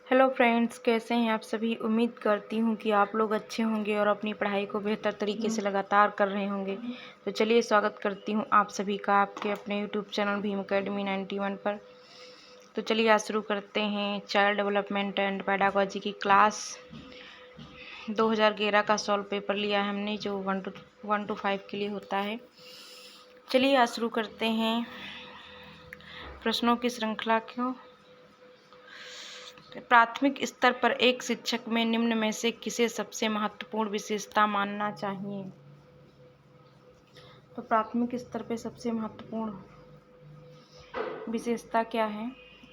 Hello friends, कैसे हैं आप सभी। उम्मीद करती हूँ कि आप लोग अच्छे होंगे और अपनी पढ़ाई को बेहतर तरीके से लगातार कर रहे होंगे। तो चलिए स्वागत करती हूँ आप सभी का आपके अपने यूट्यूब चैनल भीम अकेडमी 91 पर। तो चलिए आज शुरू करते हैं चाइल्ड डेवलपमेंट एंड पेडागोजी की क्लास 2011 का सॉल्व पेपर लिया है हमने, जो 1 to 5 के लिए होता है। चलिए आज शुरू करते हैं प्रश्नों की श्रृंखला को। प्राथमिक स्तर पर एक शिक्षक में निम्न में से किसे सबसे महत्वपूर्ण विशेषता मानना चाहिए। तो प्राथमिक स्तर पर सबसे महत्वपूर्ण विशेषता क्या है।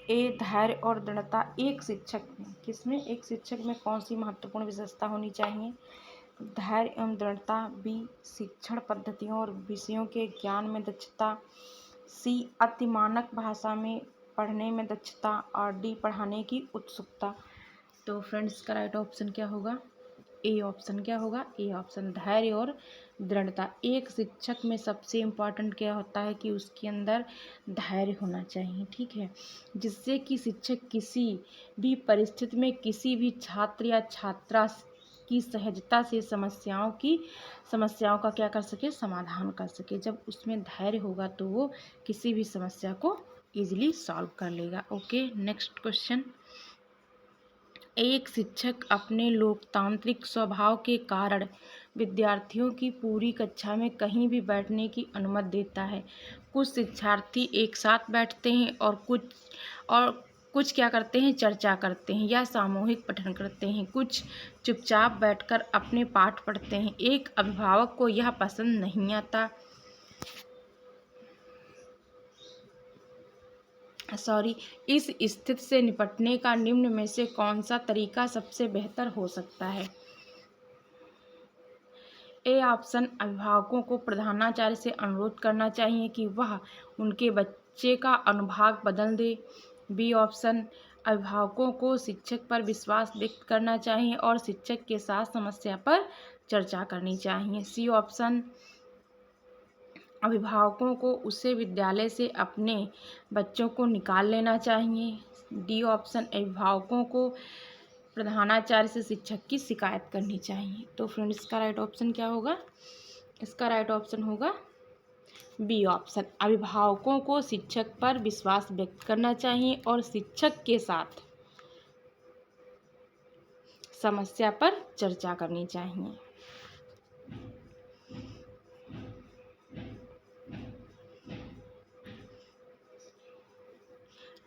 ए, धैर्य और दृढ़ता। एक शिक्षक में, किसमें, एक शिक्षक में कौन सी महत्वपूर्ण विशेषता होनी चाहिए। धैर्य एवं दृढ़ता। बी, शिक्षण पद्धतियों और विषयों के ज्ञान में दक्षता। सी, अति मानक भाषा में पढ़ने में दक्षता। और डी, पढ़ाने की उत्सुकता। तो फ्रेंड्स का राइट ऑप्शन क्या होगा। ए ऑप्शन क्या होगा, ए ऑप्शन, धैर्य और दृढ़ता। एक शिक्षक में सबसे इम्पॉर्टेंट क्या होता है कि उसके अंदर धैर्य होना चाहिए, ठीक है, जिससे कि शिक्षक किसी भी परिस्थिति में किसी भी छात्र या छात्रा की सहजता से समस्याओं का क्या कर सके, समाधान कर सके। जब उसमें धैर्य होगा तो वो किसी भी समस्या को इजीली सॉल्व कर लेगा। Okay, next question. एक शिक्षक अपने लोकतांत्रिक स्वभाव के कारण विद्यार्थियों की पूरी कक्षा में कहीं भी बैठने की अनुमति देता है। कुछ शिक्षार्थी एक साथ बैठते हैं और कुछ क्या करते हैं, चर्चा करते हैं या सामूहिक पठन करते हैं। कुछ चुपचाप बैठकर अपने पाठ पढ़ते हैं। एक अभिभावक को यह पसंद नहीं आता। इस स्थिति से निपटने का निम्न में से कौन सा तरीका सबसे बेहतर हो सकता है। ए ऑप्शन, अभिभावकों को प्रधानाचार्य से अनुरोध करना चाहिए कि वह उनके बच्चे का अनुभाग बदल दे। बी ऑप्शन, अभिभावकों को शिक्षक पर विश्वास व्यक्त करना चाहिए और शिक्षक के साथ समस्या पर चर्चा करनी चाहिए। सी ऑप्शन, अभिभावकों को उसे विद्यालय से अपने बच्चों को निकाल लेना चाहिए। डी ऑप्शन, अभिभावकों को प्रधानाचार्य से शिक्षक की शिकायत करनी चाहिए। तो फ्रेंड्स इसका राइट ऑप्शन क्या होगा, इसका राइट ऑप्शन होगा बी ऑप्शन, अभिभावकों को शिक्षक पर विश्वास व्यक्त करना चाहिए और शिक्षक के साथ समस्या पर चर्चा करनी चाहिए।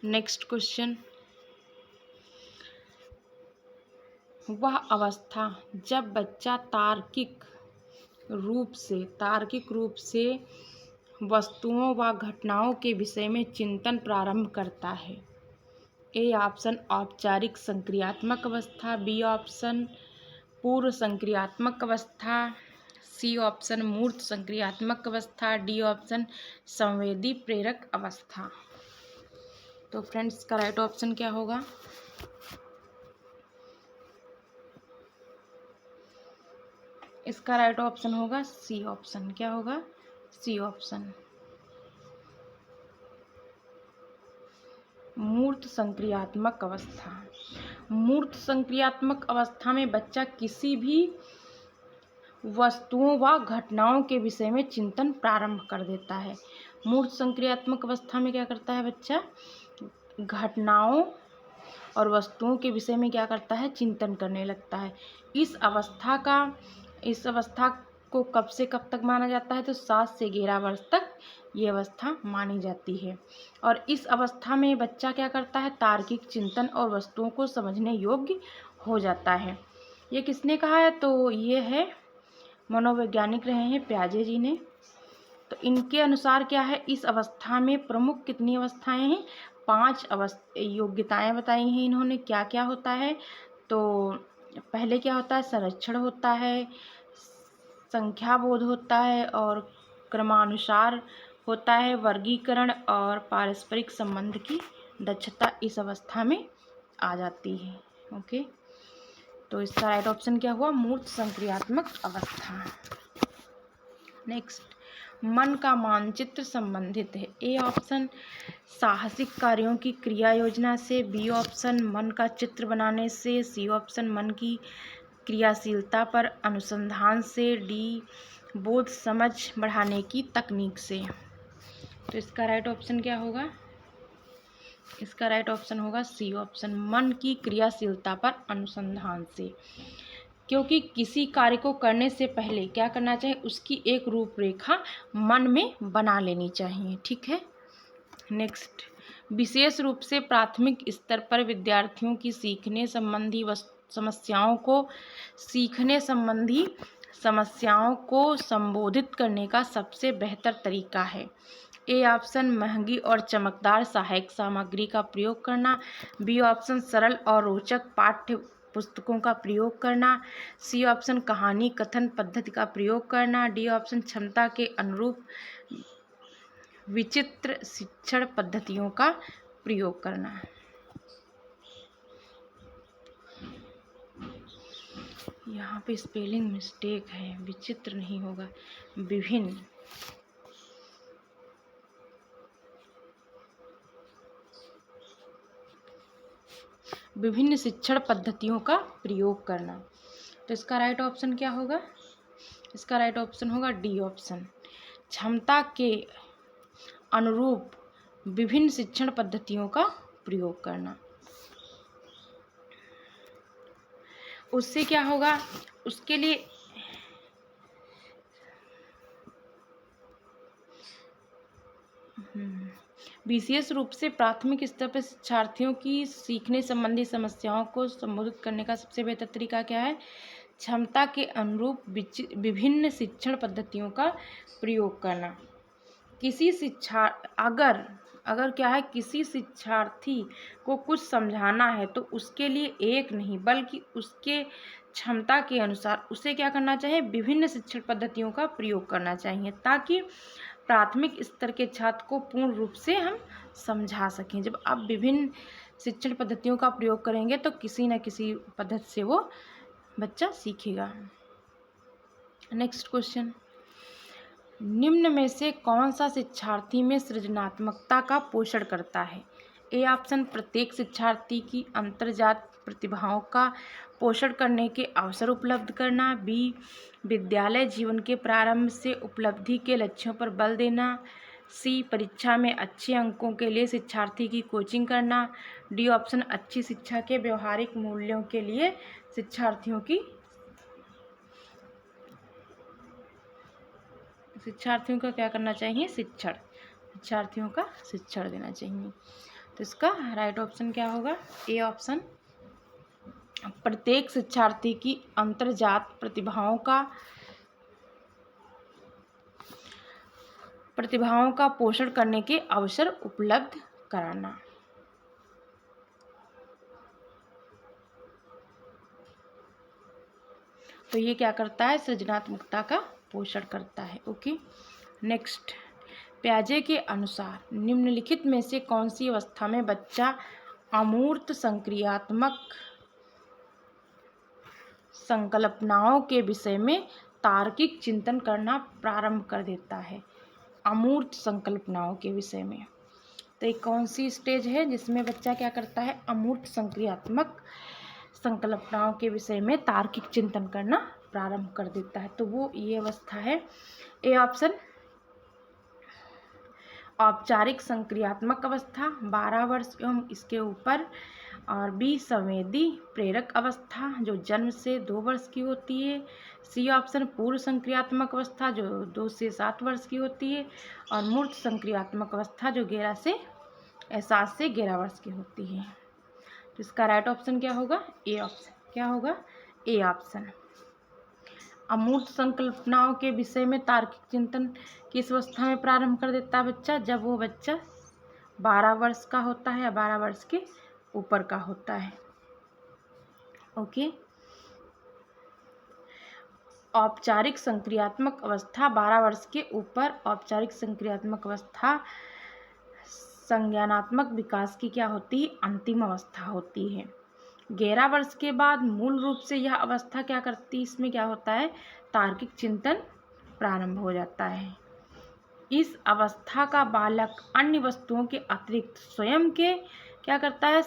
Next question. वह अवस्था जब बच्चा तार्किक रूप से वस्तुओं व घटनाओं के विषय में चिंतन प्रारंभ करता है। ए ऑप्शन, औपचारिक संक्रियात्मक अवस्था। बी ऑप्शन, पूर्व संक्रियात्मक अवस्था। सी ऑप्शन, मूर्त संक्रियात्मक अवस्था। डी ऑप्शन, संवेदी प्रेरक अवस्था। तो फ्रेंड्स का राइट ऑप्शन क्या होगा, इसका राइट ऑप्शन होगा सी ऑप्शन। क्या होगा, सी ऑप्शन, मूर्त संक्रियात्मक अवस्था। मूर्त संक्रियात्मक अवस्था में बच्चा किसी भी वस्तुओं व घटनाओं के विषय में चिंतन प्रारंभ कर देता है। मूर्त संक्रियात्मक अवस्था में क्या करता है बच्चा, घटनाओं और वस्तुओं के विषय में क्या करता है, चिंतन करने लगता है। इस अवस्था को कब से कब तक माना जाता है, तो 7 से 11 वर्ष तक ये अवस्था मानी जाती है। और इस अवस्था में बच्चा क्या करता है, तार्किक चिंतन और वस्तुओं को समझने योग्य हो जाता है। ये किसने कहा है, तो ये है मनोवैज्ञानिक रहे हैं प्याजे जी ने। तो इनके अनुसार क्या है, इस अवस्था में प्रमुख कितनी अवस्थाएं हैं, 5 योग्यताएं बताई हैं इन्होंने। क्या क्या होता है, तो पहले क्या होता है, संरक्षण होता है, संख्या बोध होता है और क्रमानुसार होता है, वर्गीकरण और पारस्परिक संबंध की दक्षता इस अवस्था में आ जाती है। ओके, तो इसका राइट ऑप्शन क्या हुआ, मूर्त संक्रियात्मक अवस्था। नेक्स्ट, मन का मानचित्र संबंधित है? ए ऑप्शन साहसिक कार्यों की क्रिया योजना से, बी ऑप्शन मन का चित्र बनाने से, सी ऑप्शन मन की क्रियाशीलता पर अनुसंधान से, डी बोध समझ बढ़ाने की तकनीक से। तो इसका राइट ऑप्शन क्या होगा? इसका राइट ऑप्शन होगा सी ऑप्शन, मन की क्रियाशीलता पर अनुसंधान से। क्योंकि किसी कार्य को करने से पहले क्या करना चाहिए, उसकी एक रूपरेखा मन में बना लेनी चाहिए। ठीक है। नेक्स्ट, विशेष रूप से प्राथमिक स्तर पर विद्यार्थियों की सीखने समस्याओं को संबोधित करने का सबसे बेहतर तरीका है। ए ऑप्शन महंगी और चमकदार सहायक सामग्री का प्रयोग करना, बी ऑप्शन सरल और रोचक पाठ्य पुस्तकों का प्रयोग करना, सी ऑप्शन कहानी कथन पद्धति का प्रयोग करना, डी ऑप्शन क्षमता के अनुरूप विचित्र शिक्षण पद्धतियों का प्रयोग करना। यहाँ पे स्पेलिंग मिस्टेक है, विचित्र नहीं होगा, विभिन्न। विभिन्न शिक्षण पद्धतियों का प्रयोग करना। तो इसका राइट ऑप्शन क्या होगा? इसका राइट ऑप्शन होगा डी ऑप्शन, क्षमता के अनुरूप विभिन्न शिक्षण पद्धतियों का प्रयोग करना। उससे क्या होगा? उसके लिए विशेष रूप से प्राथमिक स्तर पर शिक्षार्थियों की सीखने संबंधी समस्याओं को संबोधित करने का सबसे बेहतर तरीका क्या है? क्षमता के अनुरूप विभिन्न शिक्षण पद्धतियों का प्रयोग करना। अगर क्या है, किसी शिक्षार्थी को कुछ समझाना है तो उसके लिए एक नहीं बल्कि उसके क्षमता के अनुसार उसे क्या करना चाहिए? विभिन्न शिक्षण पद्धतियों का प्रयोग करना चाहिए, ताकि प्राथमिक स्तर के छात्र को पूर्ण रूप से हम समझा सकें। जब आप विभिन्न शिक्षण पद्धतियों का प्रयोग करेंगे तो किसी न किसी पद्धति से वो बच्चा सीखेगा। नेक्स्ट क्वेश्चन, निम्न में से कौन सा शिक्षार्थी में सृजनात्मकता का पोषण करता है? ए ऑप्शन प्रत्येक शिक्षार्थी की अंतर्जात प्रतिभाओं का पोषण करने के अवसर उपलब्ध करना, बी विद्यालय जीवन के प्रारंभ से उपलब्धि के लक्ष्यों पर बल देना, सी परीक्षा में अच्छे अंकों के लिए शिक्षार्थी की कोचिंग करना, डी ऑप्शन अच्छी शिक्षा के व्यवहारिक मूल्यों के लिए शिक्षार्थियों का क्या करना चाहिए? शिक्षार्थियों का शिक्षण देना चाहिए। तो इसका राइट ऑप्शन क्या होगा? ए ऑप्शन, प्रत्येक शिक्षार्थी की अंतर्जात प्रतिभाओं का पोषण करने के अवसर उपलब्ध कराना। तो ये क्या करता है? सृजनात्मकता का पोषण करता है। ओके। नेक्स्ट, प्याजे के अनुसार निम्नलिखित में से कौन सी अवस्था में बच्चा अमूर्त संक्रियात्मक संकल्पनाओं के विषय में तार्किक चिंतन करना प्रारंभ कर देता है? अमूर्त संकल्पनाओं के विषय में। तो एक कौन सी स्टेज है जिसमें बच्चा क्या करता है? अमूर्त संक्रियात्मक संकल्पनाओं के विषय में तार्किक चिंतन करना प्रारंभ कर देता है। तो वो ये अवस्था है। ए ऑप्शन औपचारिक संक्रियात्मक अवस्था 12 वर्ष एवं इसके ऊपर, और बी संवेदी प्रेरक अवस्था जो जन्म से 2 वर्ष की होती है, सी ऑप्शन पूर्व संक्रियात्मक अवस्था जो 2 से 7 वर्ष की होती है, और मूर्त संक्रियात्मक अवस्था जो 7 से 11 वर्ष की होती है। तो इसका राइट ऑप्शन क्या होगा? A option. क्या होगा? A option. अमूर्त संकल्पनाओं के विषय में तार्किक चिंतन किस अवस्था में प्रारंभ कर देता है बच्चा? जब वो बच्चा 12 वर्ष का होता है या 12 वर्ष के ऊपर का होता है। ओके। औपचारिक संक्रियात्मक अवस्था 12 वर्ष के ऊपर। औपचारिक संक्रियात्मक अवस्था संज्ञानात्मक विकास की क्या होती है? अंतिम अवस्था होती है। 11 वर्ष के बाद मूल रूप से यह अवस्था क्या करती है? इसमें क्या होता है? तार्किक चिंतन प्रारंभ हो जाता है। इस अवस्था का बालक अन्य वस्तुओं के अतिरिक्त स्वयं के क्या करता है,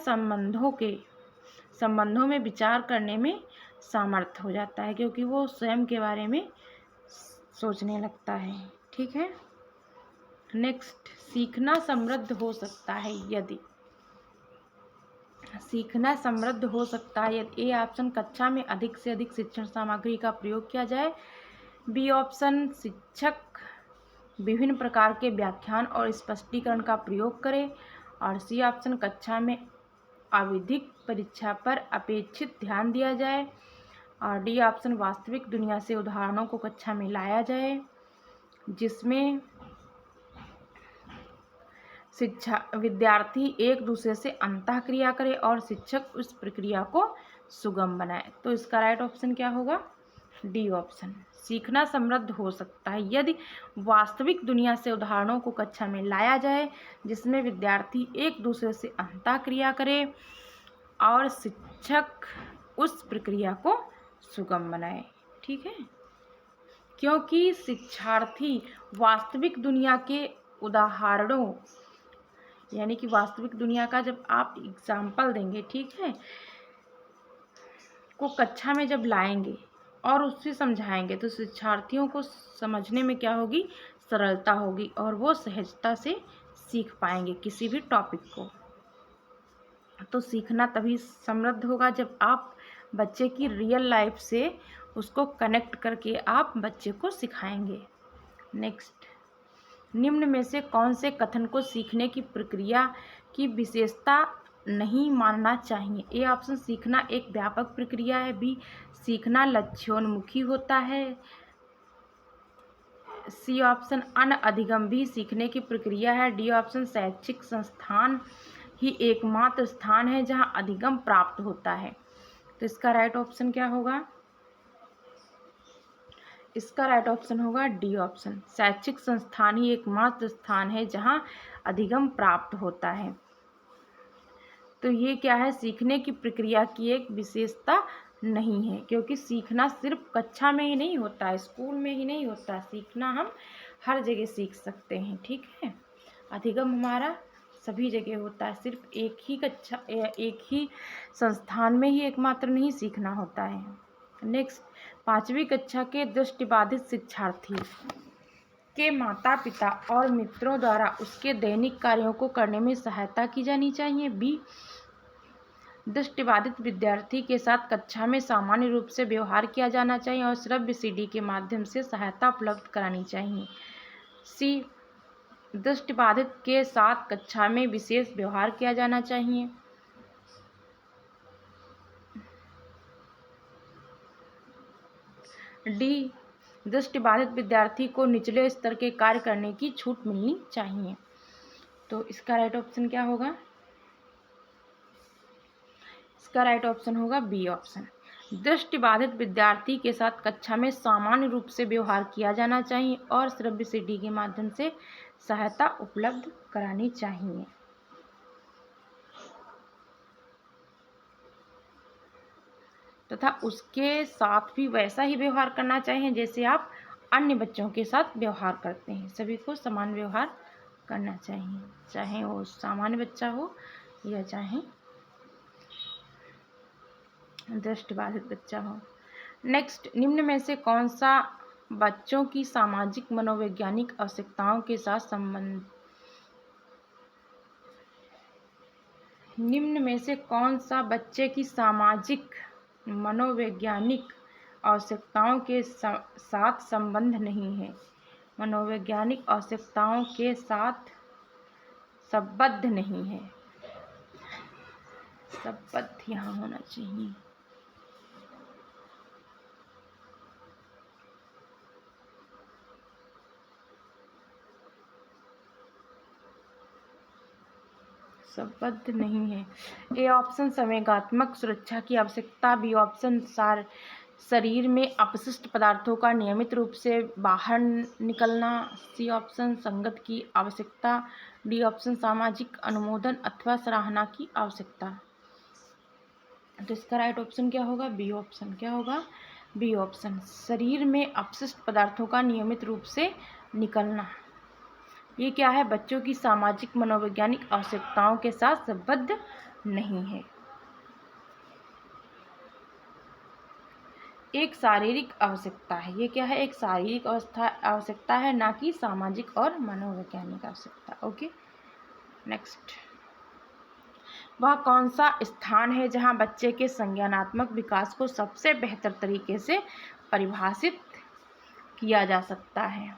संबंधों में विचार करने में सामर्थ्य हो जाता है, क्योंकि वो स्वयं के बारे में सोचने लगता है। ठीक है। नेक्स्ट, सीखना समृद्ध हो सकता है यदि ए ऑप्शन कक्षा में अधिक से अधिक शिक्षण सामग्री का प्रयोग किया जाए, बी ऑप्शन शिक्षक विभिन्न प्रकार के व्याख्यान और स्पष्टीकरण का प्रयोग करें, और सी ऑप्शन कक्षा में आवधिक परीक्षा पर अपेक्षित ध्यान दिया जाए, और डी ऑप्शन वास्तविक दुनिया से उदाहरणों को कक्षा में लाया जाए जिसमें विद्यार्थी एक दूसरे से अंतःक्रिया करे और शिक्षक उस प्रक्रिया को सुगम बनाए। तो इसका राइट ऑप्शन क्या होगा, डी ऑप्शन। सीखना समृद्ध हो सकता है यदि वास्तविक दुनिया से उदाहरणों को कक्षा में लाया जाए जिसमें विद्यार्थी एक दूसरे से अंतःक्रिया करे और शिक्षक उस प्रक्रिया को सुगम बनाए। ठीक है, क्योंकि शिक्षार्थी वास्तविक दुनिया के उदाहरणों, यानी कि वास्तविक दुनिया का जब आप एग्जाम्पल देंगे, ठीक है, को कक्षा में जब लाएंगे और उससे समझाएंगे तो शिक्षार्थियों को समझने में क्या होगी, सरलता होगी, और वो सहजता से सीख पाएंगे किसी भी टॉपिक को। तो सीखना तभी समृद्ध होगा जब आप बच्चे की रियल लाइफ से उसको कनेक्ट करके आप बच्चे को सिखाएंगे। नेक्स्ट, निम्न में से कौन से कथन को सीखने की प्रक्रिया की विशेषता नहीं मानना चाहिए? ए ऑप्शन सीखना एक व्यापक प्रक्रिया है, बी सीखना लक्ष्योन्मुखी होता है, सी ऑप्शन अनअधिगम भी सीखने की प्रक्रिया है, डी ऑप्शन शैक्षिक संस्थान ही एकमात्र स्थान है जहां अधिगम प्राप्त होता है। तो इसका राइट ऑप्शन क्या होगा, इसका राइट ऑप्शन होगा डी ऑप्शन, शैक्षिक संस्थान ही एकमात्र स्थान है जहां अधिगम प्राप्त होता है। तो ये क्या है, सीखने की प्रक्रिया की एक विशेषता नहीं है, क्योंकि सीखना सिर्फ कक्षा में ही नहीं होता, स्कूल में ही नहीं होता, सीखना हम हर जगह सीख सकते हैं। ठीक है, अधिगम हमारा सभी जगह होता है, सिर्फ एक ही संस्थान में ही एकमात्र नहीं सीखना होता है। नेक्स्ट, 5वीं कक्षा के दृष्टिबाधित शिक्षार्थी के माता पिता और मित्रों द्वारा उसके दैनिक कार्यों को करने में सहायता की जानी चाहिए, बी दृष्टिबाधित विद्यार्थी के साथ कक्षा में सामान्य रूप से व्यवहार किया जाना चाहिए और श्रव्य सीडी के माध्यम से सहायता उपलब्ध करानी चाहिए, सी दृष्टिबाधित के साथ कक्षा में विशेष व्यवहार किया जाना चाहिए, डी दृष्टिबाधित विद्यार्थी को निचले स्तर के कार्य करने की छूट मिलनी चाहिए। तो इसका राइट ऑप्शन क्या होगा, इसका राइट ऑप्शन होगा बी ऑप्शन, दृष्टिबाधित विद्यार्थी के साथ कक्षा में सामान्य रूप से व्यवहार किया जाना चाहिए और श्रव्य सीडी के माध्यम से सहायता उपलब्ध करानी चाहिए। तथा उसके साथ भी वैसा ही व्यवहार करना चाहिए जैसे आप अन्य बच्चों के साथ व्यवहार करते हैं, सभी को समान व्यवहार करना चाहिए, चाहे वो सामान्य बच्चा हो या चाहे दृष्टिबाधित बच्चा हो। नेक्स्ट, निम्न में से कौन सा बच्चों की सामाजिक मनोवैज्ञानिक आवश्यकताओं के साथ संबंध निम्न में से कौन सा बच्चे की सामाजिक मनोवैज्ञानिक आवश्यकताओं के साथ संबंध नहीं है, मनोवैज्ञानिक आवश्यकताओं के साथ संबद्ध नहीं है, संबद्ध यहाँ होना चाहिए। संबद्ध नहीं है। ए ऑप्शन संवेगात्मक सुरक्षा की आवश्यकता, बी ऑप्शन शरीर में अपशिष्ट पदार्थों का नियमित रूप से बाहर निकलना, सी ऑप्शन संगत की आवश्यकता, डी ऑप्शन सामाजिक अनुमोदन अथवा सराहना की आवश्यकता। तो इसका राइट ऑप्शन क्या होगा, बी ऑप्शन। क्या होगा, बी ऑप्शन, शरीर में अपशिष्ट पदार्थों का नियमित रूप से निकलना। ये क्या है, बच्चों की सामाजिक मनोवैज्ञानिक आवश्यकताओं के साथ संबद्ध नहीं है। एक शारीरिक आवश्यकता है, ये क्या है, एक शारीरिक आवश्यकता है, ना कि सामाजिक और मनोवैज्ञानिक आवश्यकता। ओके, नेक्स्ट, वह कौन सा स्थान है जहां बच्चे के संज्ञानात्मक विकास को सबसे बेहतर तरीके से परिभाषित किया जा सकता है।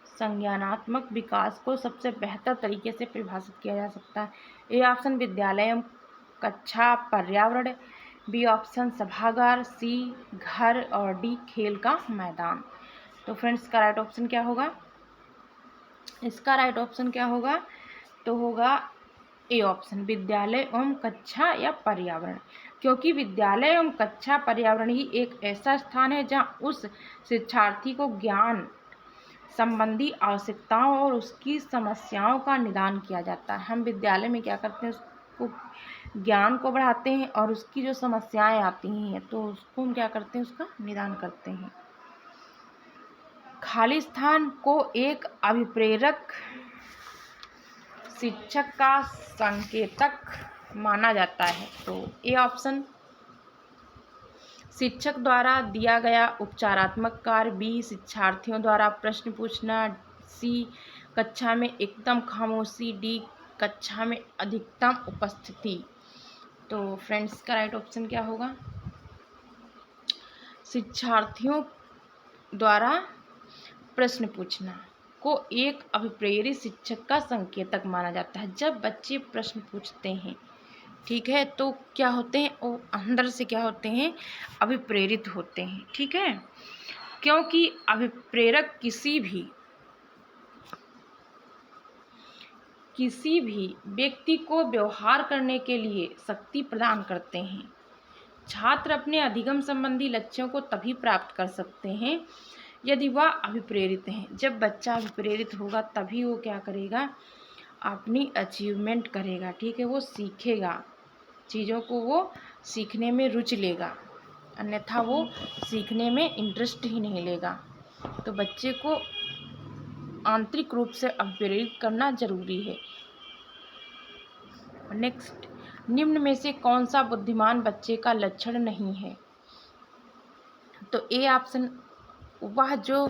संज्ञानात्मक विकास को सबसे बेहतर तरीके से परिभाषित किया जा सकता है। ए ऑप्शन विद्यालय एवं कक्षा पर्यावरण, बी ऑप्शन सभागार, सी घर और डी खेल का मैदान। तो फ्रेंड्स, इसका राइट ऑप्शन क्या होगा? इसका राइट ऑप्शन क्या होगा? तो होगा ए ऑप्शन विद्यालय एवं कक्षा या पर्यावरण, क्योंकि विद्यालय एवं कक्षा पर्यावरण ही एक ऐसा स्थान है जहां उस शिक्षार्थी को ज्ञान संबंधी आवश्यकताओं और उसकी समस्याओं का निदान किया जाता है। हम विद्यालय में क्या करते हैं, उसको ज्ञान को बढ़ाते हैं और उसकी जो समस्याएं आती हैं तो उसको हम क्या करते हैं, उसका निदान करते हैं। खाली स्थान को एक अभिप्रेरक शिक्षक का संकेतक माना जाता है। तो ए ऑप्शन शिक्षक द्वारा दिया गया उपचारात्मक कार्य, बी शिक्षार्थियों द्वारा प्रश्न पूछना, सी कक्षा में एकदम खामोशी, डी कक्षा में अधिकतम उपस्थिति। तो फ्रेंड्स, का राइट ऑप्शन क्या होगा? शिक्षार्थियों द्वारा प्रश्न पूछना को एक अभिप्रेरित शिक्षक का संकेतक माना जाता है। जब बच्चे प्रश्न पूछते हैं, ठीक है, तो क्या होते हैं, वो अंदर से क्या होते हैं, अभिप्रेरित होते हैं। ठीक है, क्योंकि अभिप्रेरक किसी भी व्यक्ति को व्यवहार करने के लिए शक्ति प्रदान करते हैं। छात्र अपने अधिगम संबंधी लक्ष्यों को तभी प्राप्त कर सकते हैं यदि वह अभिप्रेरित हैं। जब बच्चा अभिप्रेरित होगा तभी वो क्या करेगा, अपनी अचीवमेंट करेगा। ठीक है, वो सीखेगा, चीज़ों को वो सीखने में रुचि लेगा, अन्यथा वो सीखने में इंटरेस्ट ही नहीं लेगा। तो बच्चे को आंतरिक रूप से अभिप्रेरित करना जरूरी है। नेक्स्ट, निम्न में से कौन सा बुद्धिमान बच्चे का लक्षण नहीं है? तो ए ऑप्शन वह जो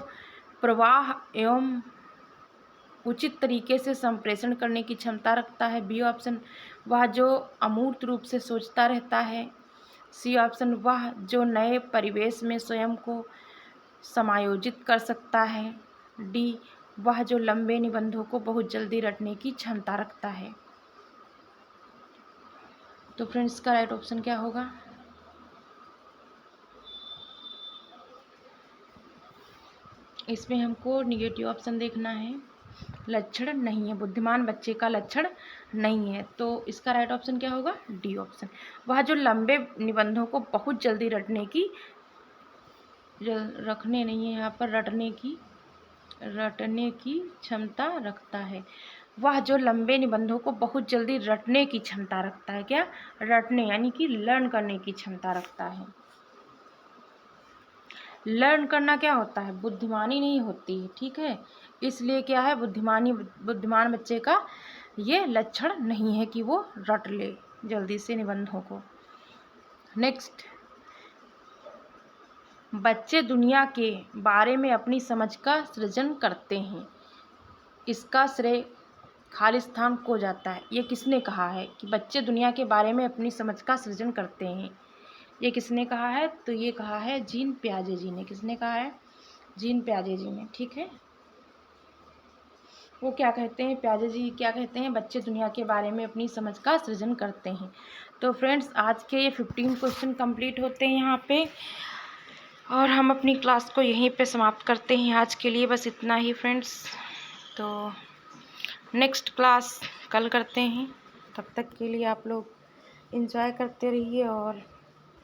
प्रवाह एवं उचित तरीके से संप्रेषण करने की क्षमता रखता है, बी ऑप्शन वह जो अमूर्त रूप से सोचता रहता है, सी ऑप्शन वह जो नए परिवेश में स्वयं को समायोजित कर सकता है, डी वह जो लंबे निबंधों को बहुत जल्दी रटने की क्षमता रखता है। तो फ्रेंड्स, का राइट ऑप्शन क्या होगा? इसमें हमको निगेटिव ऑप्शन देखना है, लक्षण नहीं है, बुद्धिमान बच्चे का लक्षण नहीं है। तो इसका राइट ऑप्शन क्या होगा? डी ऑप्शन वह जो लंबे निबंधों को बहुत जल्दी रटने की क्षमता रखता है। वह जो लंबे निबंधों को बहुत जल्दी रटने की क्षमता रखता है। क्या? रटने यानी कि लर्न करने की क्षमता रखता है। लर्न करना क्या होता है? बुद्धिमानी नहीं होती है। ठीक है, इसलिए क्या है, बुद्धिमान बच्चे का ये लक्षण नहीं है कि वो रट ले जल्दी से निबंधों को। नेक्स्ट, बच्चे दुनिया के बारे में अपनी समझ का सृजन करते हैं, इसका श्रेय खाली स्थान को जाता है। ये किसने कहा है कि बच्चे दुनिया के बारे में अपनी समझ का सृजन करते हैं? ये किसने कहा है? तो ये कहा है जीन पियाजे जी ने। किसने कहा है? जीन पियाजे जी ने। ठीक है, वो क्या कहते हैं, पियाजे जी क्या कहते हैं, बच्चे दुनिया के बारे में अपनी समझ का सृजन करते हैं। तो फ्रेंड्स, आज के ये 15 क्वेश्चन कंप्लीट होते हैं यहाँ पे, और हम अपनी क्लास को यहीं पे समाप्त करते हैं। आज के लिए बस इतना ही फ्रेंड्स। तो नेक्स्ट क्लास कल करते हैं। तब तक के लिए आप लोग एंजॉय करते रहिए, और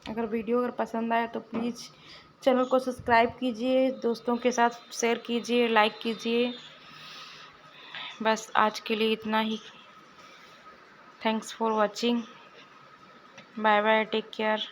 अगर वीडियो अगर पसंद आए तो प्लीज़ चैनल को सब्सक्राइब कीजिए, दोस्तों के साथ शेयर कीजिए, लाइक कीजिए। बस आज के लिए इतना ही। Thanks for watching. Bye bye, take care.